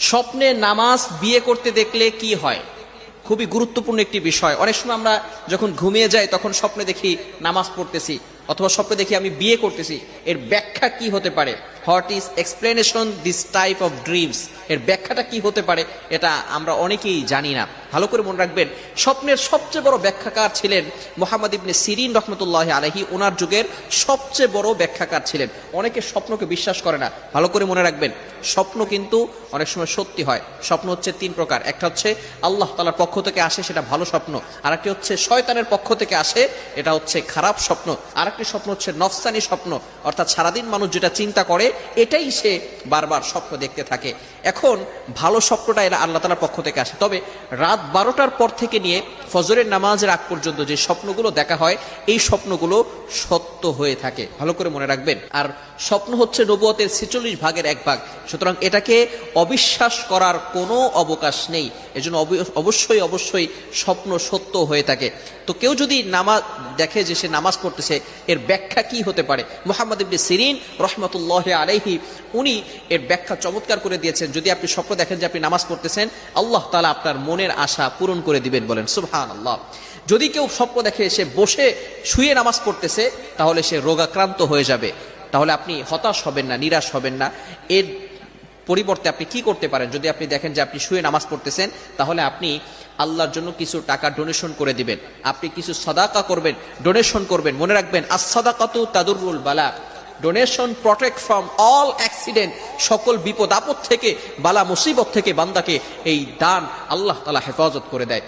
স্বপ্নে নামাজ বিয়ে করতে দেখলে কি হয়? খুবই গুরুত্বপূর্ণ একটি বিষয়। অনেক সময় আমরা যখন ঘুমিয়ে যাই তখন স্বপ্নে দেখি নামাজ পড়তেছি, অথবা স্বপ্নে দেখি আমি বিয়ে করতেছি। এর ব্যাখ্যা কি হতে পারে? What is explanation this type of dreams? এর ব্যাখ্যাটা কি হতে পারে এটা আমরা অনেকেই জানি না। ভালো করে মনে রাখবেন, স্বপ্নের সবচেয়ে বড় ব্যাখ্যাকার ছিলেন মুহাম্মদ ইবনে সিরিন রহমতুল্লাহ আলাইহি। ওনার যুগের সবচেয়ে বড় ব্যাখ্যাকার ছিলেন। অনেকে স্বপ্নকে বিশ্বাস করে না। ভালো করে মনে রাখবেন, স্বপ্ন কিন্তু অনেক সময় সত্যি হয়। স্বপ্ন হচ্ছে তিন প্রকার। একটা হচ্ছে আল্লাহ তাআলার পক্ষ থেকে আসে, সেটা ভালো স্বপ্ন। আরেকটি হচ্ছে শয়তানের পক্ষ থেকে আসে, এটা হচ্ছে খারাপ স্বপ্ন। আরেকটি স্বপ্ন হচ্ছে নফসানি স্বপ্ন, অর্থাৎ সারাদিন মানুষ যেটা চিন্তা করে এটাই সে বারবার স্বপ্ন দেখতে থাকে। এখন ভালো স্বপ্নটা এরা আল্লাহ তাআলার পক্ষ থেকে আসে। তবে রাত 12টার পর থেকে নিয়ে ফজরের নামাজের আগ পর্যন্ত যে স্বপ্নগুলো দেখা হয়, এই স্বপ্নগুলো সত্য হয়ে থাকে। ভালো করে মনে রাখবেন। আর স্বপ্ন হচ্ছে নবুয়তের 46 ভাগের 1 ভাগ, সুতরাং এটাকে অবিশ্বাস করার কোনো অবকাশ নেই। এজন্য অবশ্যই অবশ্যই স্বপ্ন সত্য হয়ে থাকে। তো কেউ যদি নামাজ দেখে যে সে নামাজ পড়তেছে, এর ব্যাখ্যা কি হতে পারে? মুহাম্মদ ইবনে সিরিন রহমতুল্লাহ আলাইহি উনি এর ব্যাখ্যা চমৎকার করে দিয়েছেন। যদি আপনি স্বপ্ন দেখেন যে আপনি নামাজ পড়তেছেন, আল্লাহ তাআলা আপনার মনের আশা পূরণ করে দিবেন। বলেন সুবহানাল্লাহ। যদি কেউ স্বপ্ন দেখে সে বসে শুয়ে নামাজ পড়তেছে, তাহলে সে রোগাক্রান্ত হয়ে যাবে। তাহলে আপনি হতাশ হবেন না, নিরাশ হবেন না। এর পরিবর্তে আপনি কি করতে পারেন? যদি আপনি দেখেন যে আপনি শুয়ে নামাজ পড়তেছেন, তাহলে আপনি আল্লাহর জন্য কিছু টাকা ডোনেশন করে দিবেন। আপনি কিছু সাদাকা করবেন, ডোনেশন করবেন। মনে রাখবেন, আস-সাদাকাতু তাদুরুল বালা। Donation protect from all accident. সকল বিপদ আপদ থেকে, বালা মুসিবত থেকে বান্দাকে এই দান আল্লাহ তাআলা হেফাজত করে দেয়।